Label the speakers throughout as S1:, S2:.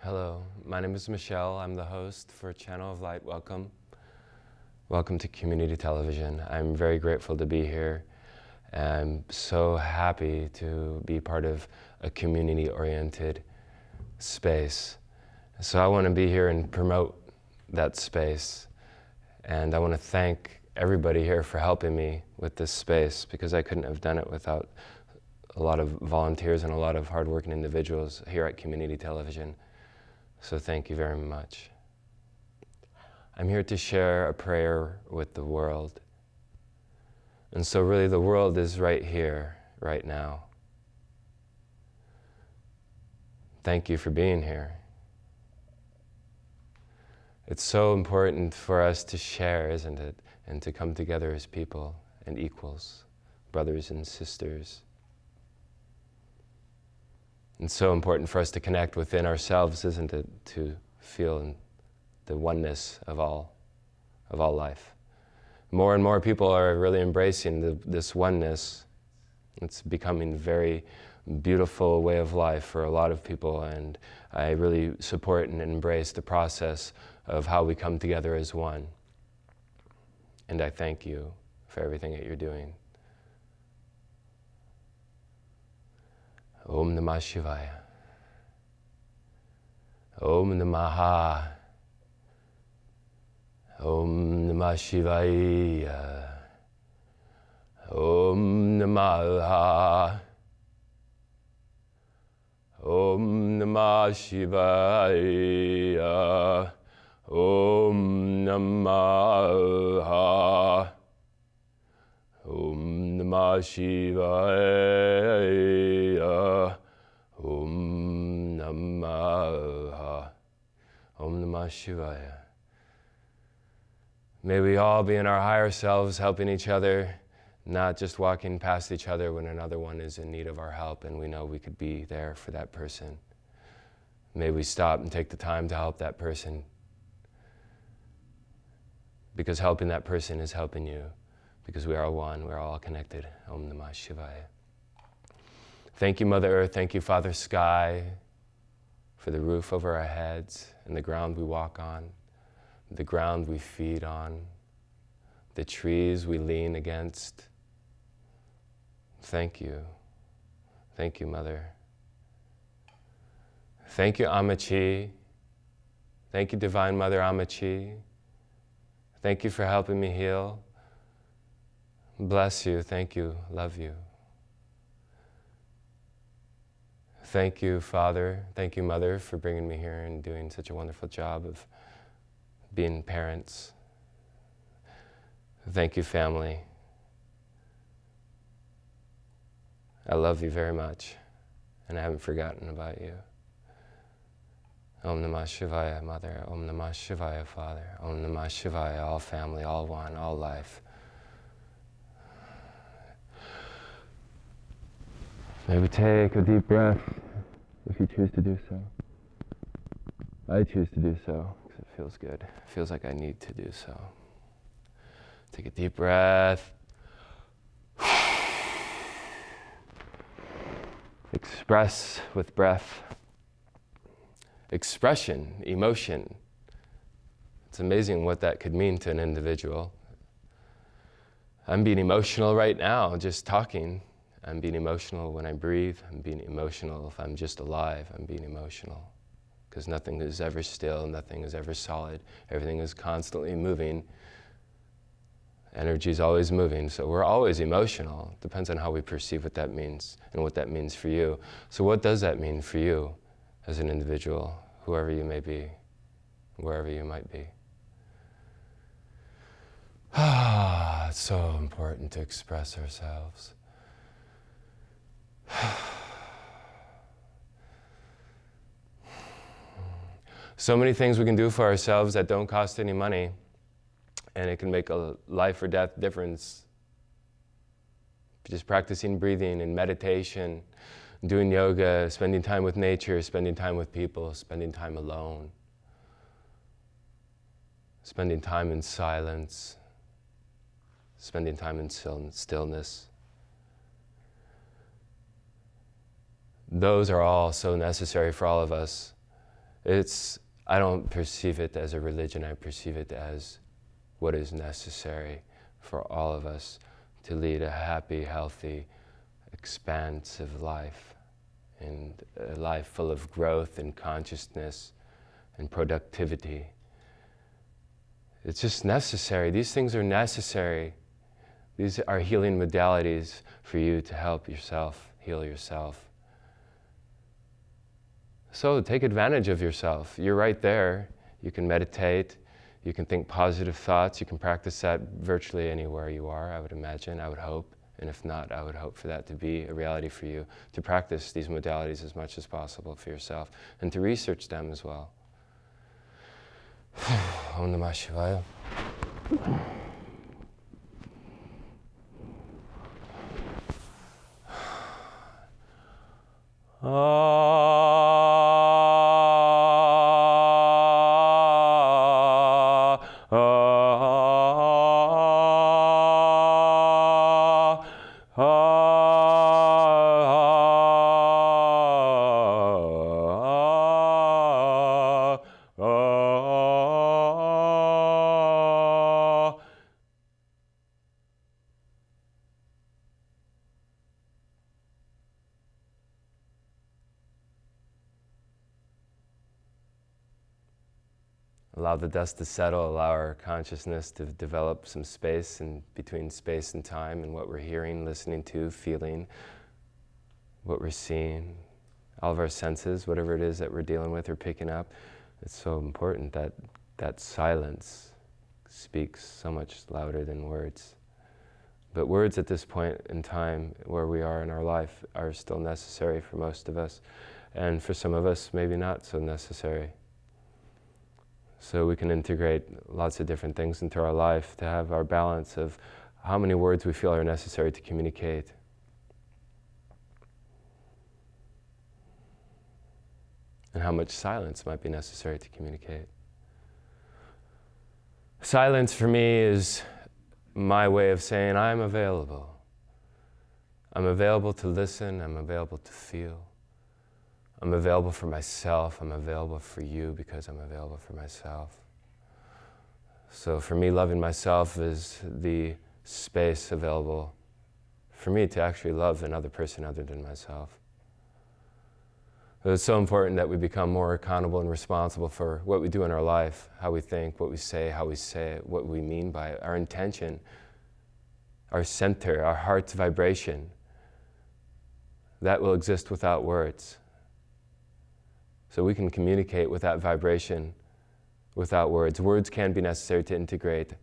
S1: Hello, my name is Michelle. I'm the host for Channel of Light. Welcome. Welcome to community television. I'm very grateful to be here. I'm so happy to be part of a community-oriented space. So I want to be here and promote that space. And I want to thank everybody here for helping me with this space, because I couldn't have done it without a lot of volunteers and a lot of hardworking individuals here at community television. So thank you very much. I'm here to share a prayer with the world. And so really the world is right here, right now. Thank you for being here. It's so important for us to share, isn't it? And to come together as people and equals, brothers and sisters. It's so important for us to connect within ourselves, isn't it? To feel the oneness of all life. More and more people are really embracing this oneness. It's becoming a very beautiful way of life for a lot of people, and I really support and embrace the process of how we come together as one. And I thank you for everything that you're doing. Om Namah Shivaya. Om Namaha. Om Namah Shivaya. Om Namaha. Om Namah Shivaya. Om Namaha. Om Namah Shivaya. Om Namaha. Om Namah Shivaya. May we all be in our higher selves, helping each other, not just walking past each other when another one is in need of our help and we know we could be there for that person. May we stop and take the time to help that person, because helping that person is helping you, because we are one, we're all connected. Om Namah Shivaya. Thank you, Mother Earth. Thank you, Father Sky, for the roof over our heads and the ground we walk on, the ground we feed on, the trees we lean against. Thank you. Thank you, Mother. Thank you, Amachi. Thank you, Divine Mother Amachi. Thank you for helping me heal. Bless you. Thank you. Love you. Thank you, Father. Thank you, Mother, for bringing me here and doing such a wonderful job of being parents. Thank you, family. I love you very much, and I haven't forgotten about you. Om Namah Shivaya, Mother. Om Namah Shivaya, Father. Om Namah Shivaya, all family, all one, all life. Maybe take a deep breath if you choose to do so. I choose to do so because it feels good. It feels like I need to do so. Take a deep breath. Express with breath. Expression, emotion. It's amazing what that could mean to an individual. I'm being emotional right now, just talking. I'm being emotional when I breathe. I'm being emotional if I'm just alive. I'm being emotional. Because nothing is ever still, nothing is ever solid. Everything is constantly moving. Energy is always moving, so we're always emotional. Depends on how we perceive what that means and what that means for you. So what does that mean for you as an individual, whoever you may be, wherever you might be? It's so important to express ourselves. So many things we can do for ourselves that don't cost any money, and it can make a life or death difference. Just practicing breathing and meditation, doing yoga, spending time with nature, spending time with people, spending time alone, spending time in silence, spending time in stillness. Those are all so necessary for all of us. I don't perceive it as a religion, I perceive it as what is necessary for all of us to lead a happy, healthy, expansive life, and a life full of growth and consciousness and productivity. It's just necessary. These things are necessary. These are healing modalities for you to help yourself, heal yourself. So take advantage of yourself. You're right there. You can meditate. You can think positive thoughts. You can practice that virtually anywhere you are, I would imagine, I would hope. And if not, I would hope for that to be a reality for you, to practice these modalities as much as possible for yourself, and to research them as well. Om Namah Shivaya. Allow the dust to settle, allow our consciousness to develop some space in between space and time, and what we're hearing, listening to, feeling, what we're seeing, all of our senses, whatever it is that we're dealing with or picking up. It's so important that that silence speaks so much louder than words. But words at this point in time where we are in our life are still necessary for most of us, and for some of us maybe not so necessary. So we can integrate lots of different things into our life to have our balance of how many words we feel are necessary to communicate. And how much silence might be necessary to communicate. Silence for me is my way of saying I'm available. I'm available to listen, I'm available to feel. I'm available for myself, I'm available for you because I'm available for myself. So for me, loving myself is the space available for me to actually love another person other than myself. It's so important that we become more accountable and responsible for what we do in our life, how we think, what we say, how we say it, what we mean by it, our intention, our center, our heart's vibration. That will exist without words. So we can communicate with that vibration without words. Words can be necessary to integrate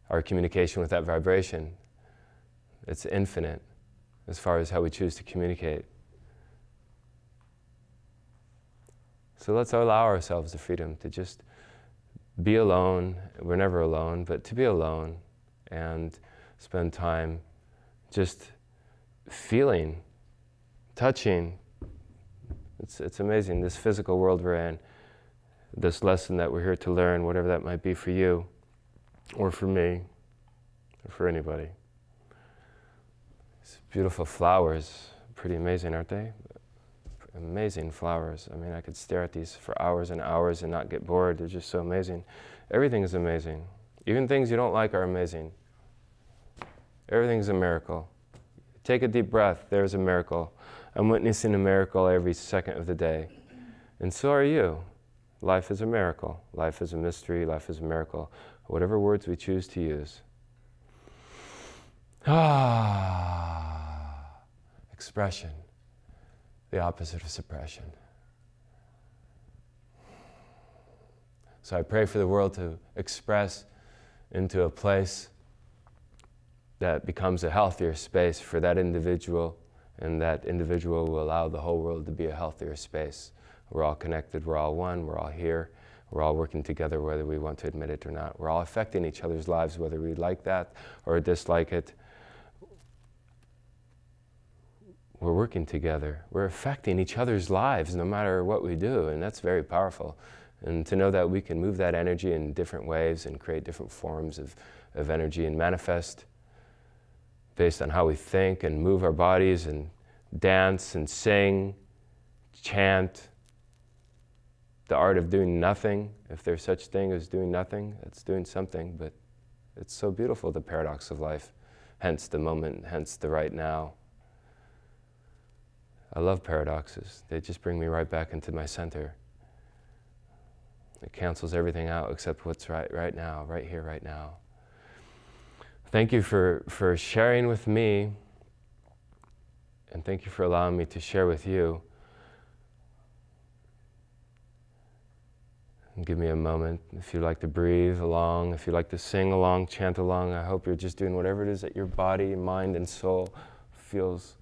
S1: our communication with that vibration. It's infinite as far as how we choose to communicate. So let's allow ourselves the freedom to just be alone. We're never alone, but to be alone and spend time just feeling, touching. It's amazing, this physical world we're in, this lesson that we're here to learn, whatever that might be for you, or for me, or for anybody. These beautiful flowers, pretty amazing, aren't they? Amazing flowers. I mean, I could stare at these for hours and hours and not get bored. They're just so amazing. Everything is amazing. Even things you don't like are amazing. Everything's a miracle. Take a deep breath, there's a miracle. I'm witnessing a miracle every second of the day. And so are you. Life is a miracle. Life is a mystery. Life is a miracle. Whatever words we choose to use. Expression. The opposite of suppression. So I pray for the world to express into a place that becomes a healthier space for that individual, and that individual will allow the whole world to be a healthier space. We're all connected, we're all one, we're all here, we're all working together whether we want to admit it or not. We're all affecting each other's lives whether we like that or dislike it. We're working together. We're affecting each other's lives no matter what we do, and that's very powerful. And to know that we can move that energy in different ways and create different forms of energy and manifest based on how we think and move our bodies and dance and sing, chant, the art of doing nothing, if there's such thing as doing nothing, it's doing something, but it's so beautiful, the paradox of life, hence the moment, hence the right now. I love paradoxes. They just bring me right back into my center. It cancels everything out except what's right now, right here, right now. Thank you for sharing with me, and thank you for allowing me to share with you. And give me a moment. If you'd like to breathe along, if you'd like to sing along, chant along, I hope you're just doing whatever it is that your body, mind, and soul feels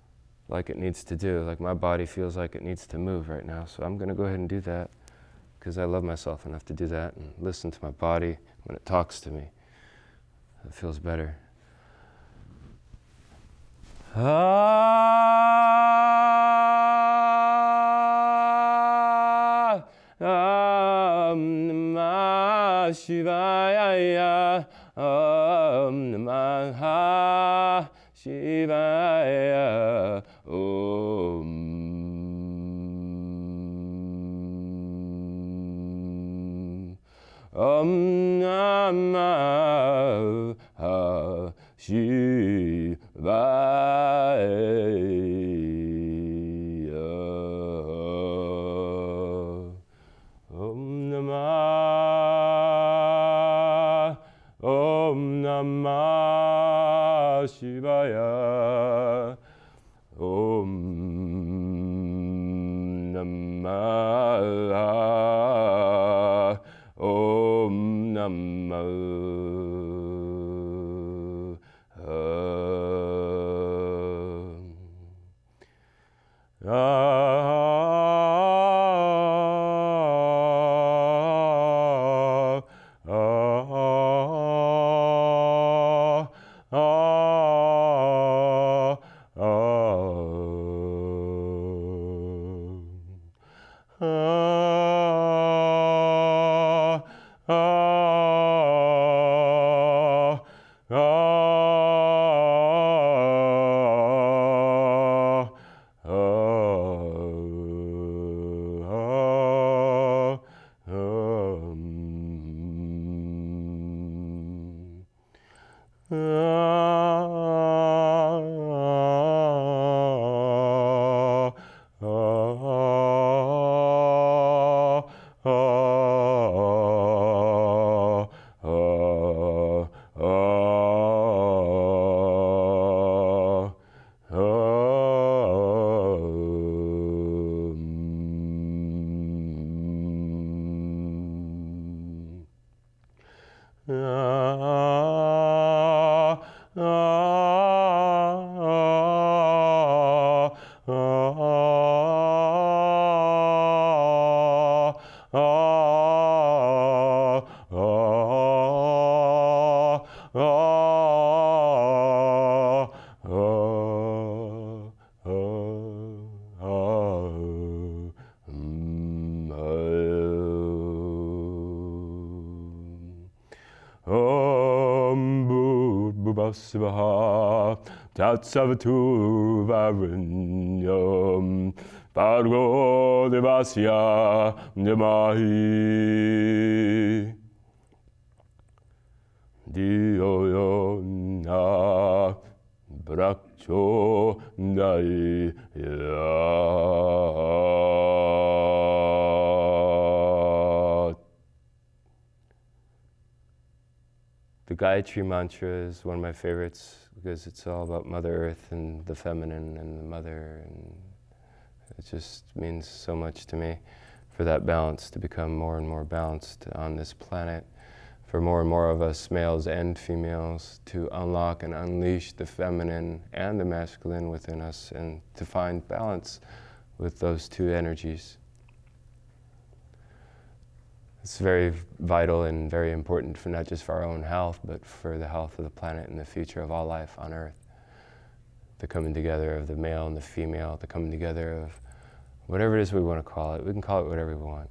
S1: like it needs to do. Like my body feels like it needs to move right now. So I'm going to go ahead and do that because I love myself enough to do that and listen to my body when it talks to me. It feels better. Namah Shivaya, Namah Shivaya, Om Namah Shivaya. Om Namah Shivaya. Om Namah. Om Namah. Svaha Tatsavatu Varenyam Bhargo Devasya Dhamahi Diyo Na Brakcho Daya. The Gayatri mantra is one of my favorites because it's all about Mother Earth and the feminine and the mother, and it just means so much to me for that balance to become more and more balanced on this planet, for more and more of us, males and females, to unlock and unleash the feminine and the masculine within us and to find balance with those two energies. It's very vital and very important for not just for our own health, but for the health of the planet and the future of all life on Earth. The coming together of the male and the female, the coming together of whatever it is we want to call it. We can call it whatever we want.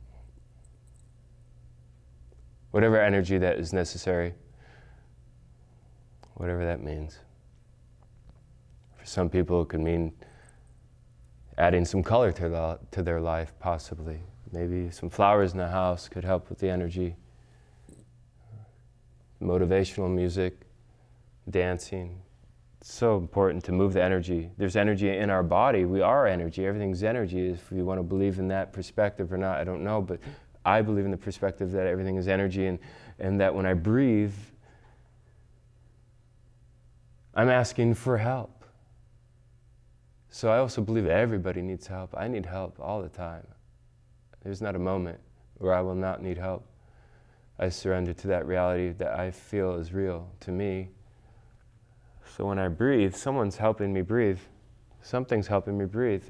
S1: Whatever energy that is necessary, whatever that means. For some people, it could mean adding some color to their life, possibly. Maybe some flowers in the house could help with the energy. Motivational music, dancing. It's so important to move the energy. There's energy in our body. We are energy. Everything's energy. If you want to believe in that perspective or not, I don't know. But I believe in the perspective that everything is energy, and that when I breathe, I'm asking for help. So I also believe everybody needs help. I need help all the time. There's not a moment where I will not need help. I surrender to that reality that I feel is real to me. So when I breathe, someone's helping me breathe. Something's helping me breathe.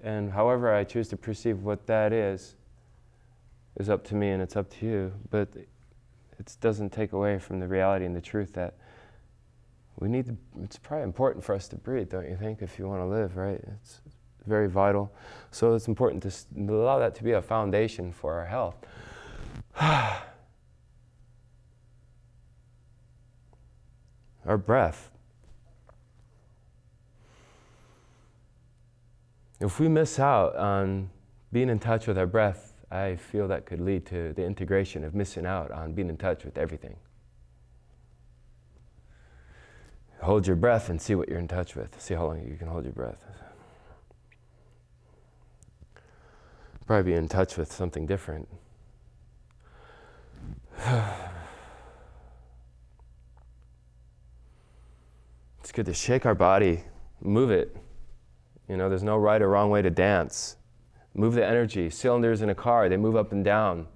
S1: And however I choose to perceive what that is up to me, and it's up to you. But it doesn't take away from the reality and the truth that we need to, it's probably important for us to breathe, don't you think, if you want to live, right? It's very vital. So it's important to allow that to be a foundation for our health. Our breath. If we miss out on being in touch with our breath, I feel that could lead to the integration of missing out on being in touch with everything. Hold your breath and see what you're in touch with. See how long you can hold your breath. Probably be in touch with something different. It's good to shake our body, move it. You know, there's no right or wrong way to dance. Move the energy. Cylinders in a car, they move up and down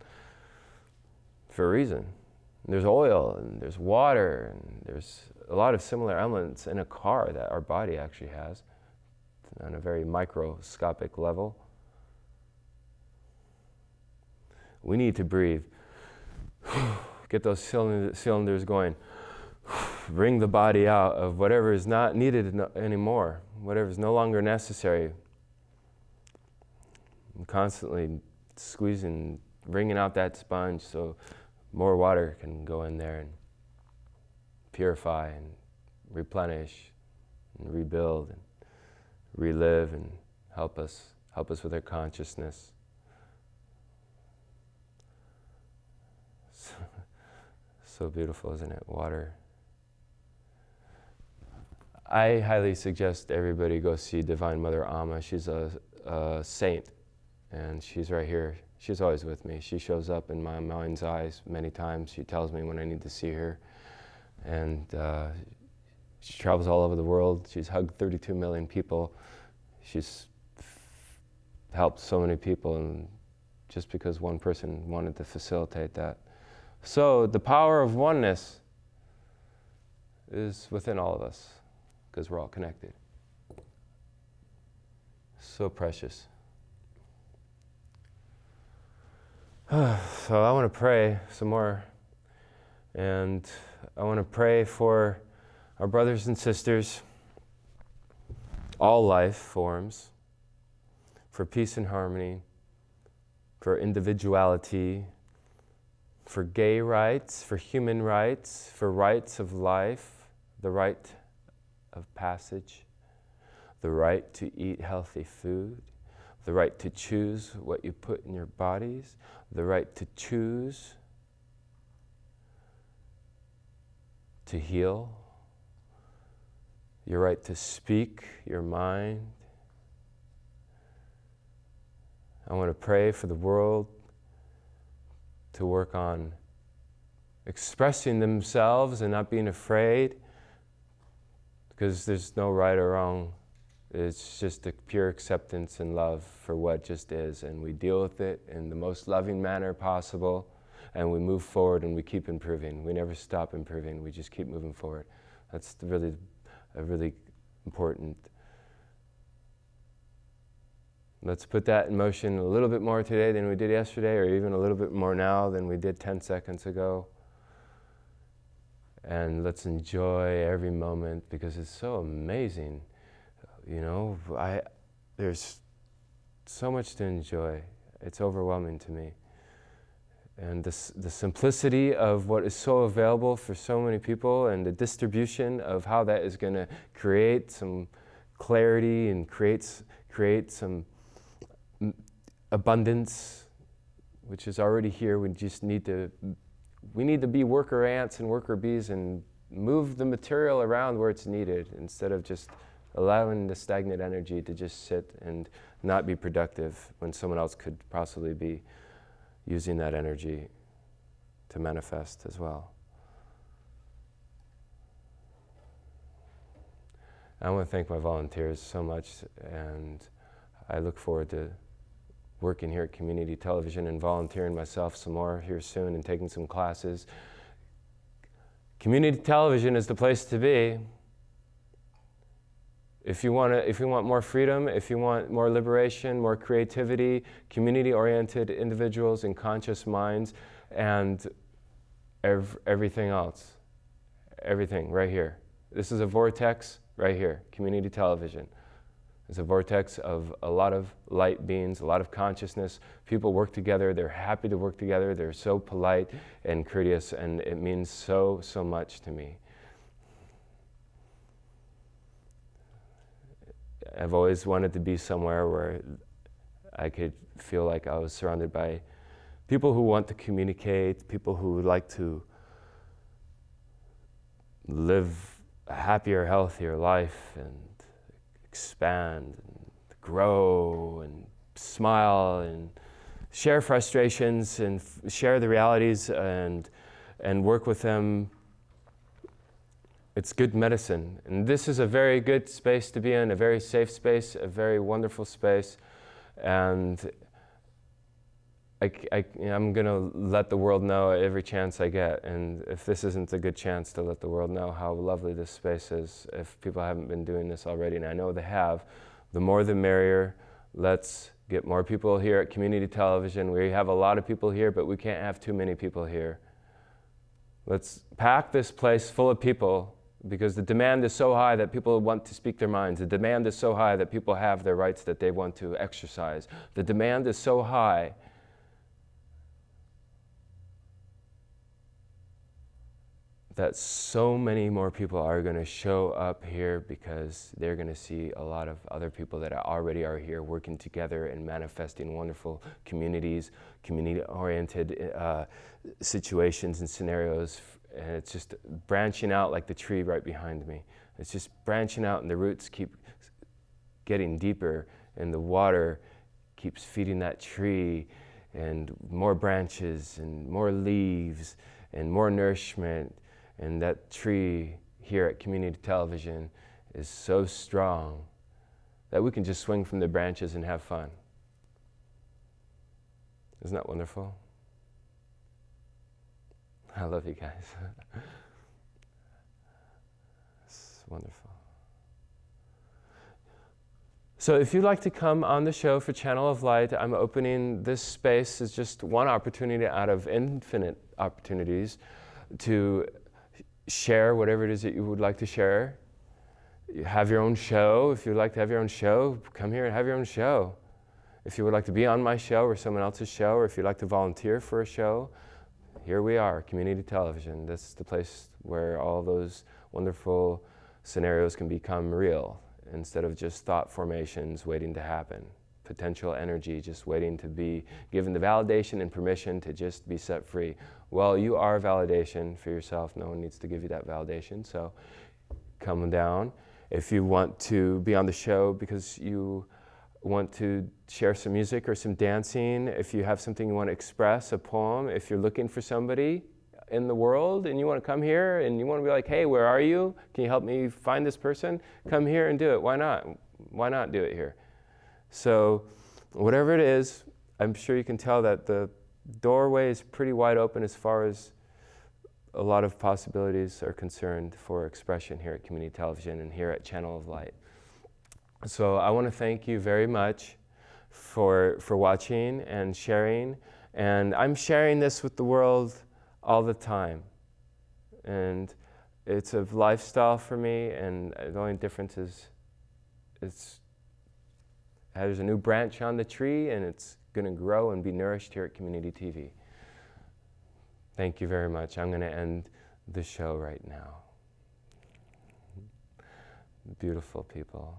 S1: for a reason. And there's oil, and there's water, and there's a lot of similar elements in a car that our body actually has on a very microscopic level. We need to breathe. Get those cylinders going. Bring the body out of whatever is not needed anymore, whatever is no longer necessary. I'm constantly squeezing, wringing out that sponge so more water can go in there and purify and replenish and rebuild and relive and help us with our consciousness. So beautiful, isn't it? Water. I highly suggest everybody go see Divine Mother Amma. She's a saint, and she's right here. She's always with me. She shows up in my mind's eyes many times. She tells me when I need to see her. And she travels all over the world. She's hugged 32 million people. She's helped so many people, and just because one person wanted to facilitate that. So the power of oneness is within all of us, because we're all connected. So precious. So I want to pray some more. And I want to pray for our brothers and sisters, all life forms, for peace and harmony, for individuality, for gay rights, for human rights, for rights of life, the right of passage, the right to eat healthy food, the right to choose what you put in your bodies, the right to choose to heal, your right to speak your mind. I want to pray for the world to work on expressing themselves and not being afraid, because there's no right or wrong. It's just a pure acceptance and love for what just is, and we deal with it in the most loving manner possible, and we move forward and we keep improving. We never stop improving, we just keep moving forward. That's really important. Let's put that in motion a little bit more today than we did yesterday, or even a little bit more now than we did 10 seconds ago. And let's enjoy every moment, because it's so amazing. You know, there's so much to enjoy. It's overwhelming to me. And the simplicity of what is so available for so many people, and the distribution of how that is going to create some clarity and create some abundance which is already here. We just need to be worker ants and worker bees and move the material around where it's needed instead of just allowing the stagnant energy to just sit and not be productive when someone else could possibly be using that energy to manifest as well. I want to thank my volunteers so much, and I look forward to working here at Community Television and volunteering myself some more here soon and taking some classes. Community Television is the place to be. If you want more freedom, if you want more liberation, more creativity, community-oriented individuals and conscious minds, and everything else, everything right here. This is a vortex right here, Community Television. It's a vortex of a lot of light beings, a lot of consciousness. People work together, they're happy to work together, they're so polite and courteous, and it means so, so much to me. I've always wanted to be somewhere where I could feel like I was surrounded by people who want to communicate, people who like to live a happier, healthier life and expand and grow and smile and share frustrations and share the realities and work with them. It's good medicine. And this is a very good space to be in, a very safe space, a very wonderful space. And I'm going to let the world know every chance I get. And if this isn't a good chance to let the world know how lovely this space is, if people haven't been doing this already, and I know they have, the more the merrier. Let's get more people here at Community Television. We have a lot of people here, but we can't have too many people here. Let's pack this place full of people, because the demand is so high that people want to speak their minds. The demand is so high that people have their rights that they want to exercise. The demand is so high that so many more people are going to show up here, because they're going to see a lot of other people that already are here working together and manifesting wonderful communities, community-oriented situations and scenarios. And it's just branching out like the tree right behind me. It's just branching out, and the roots keep getting deeper, and the water keeps feeding that tree, and more branches and more leaves and more nourishment. And that tree here at Community Television is so strong that we can just swing from the branches and have fun. Isn't that wonderful? I love you guys. It's wonderful. So if you'd like to come on the show for Channel of Light, I'm opening this space as just one opportunity out of infinite opportunities to share whatever it is that you would like to share. You have your own show. If you'd like to have your own show, come here and have your own show. If you would like to be on my show or someone else's show, or if you'd like to volunteer for a show, here we are, Community Television. This is the place where all those wonderful scenarios can become real, instead of just thought formations waiting to happen. Potential energy just waiting to be given the validation and permission to just be set free. Well, you are validation for yourself. No one needs to give you that validation. So come down. If you want to be on the show because you want to share some music or some dancing, if you have something you want to express, a poem, if you're looking for somebody in the world and you want to come here and you want to be like, hey, where are you? Can you help me find this person? Come here and do it. Why not? Why not do it here? So whatever it is, I'm sure you can tell that the doorway is pretty wide open as far as a lot of possibilities are concerned for expression here at Community Television and here at Channel of Light. So I want to thank you very much for watching and sharing. And I'm sharing this with the world all the time. And it's a lifestyle for me, and the only difference is there's a new branch on the tree, and it's going to grow and be nourished here at Community TV. Thank you very much. I'm going to end the show right now. Beautiful people.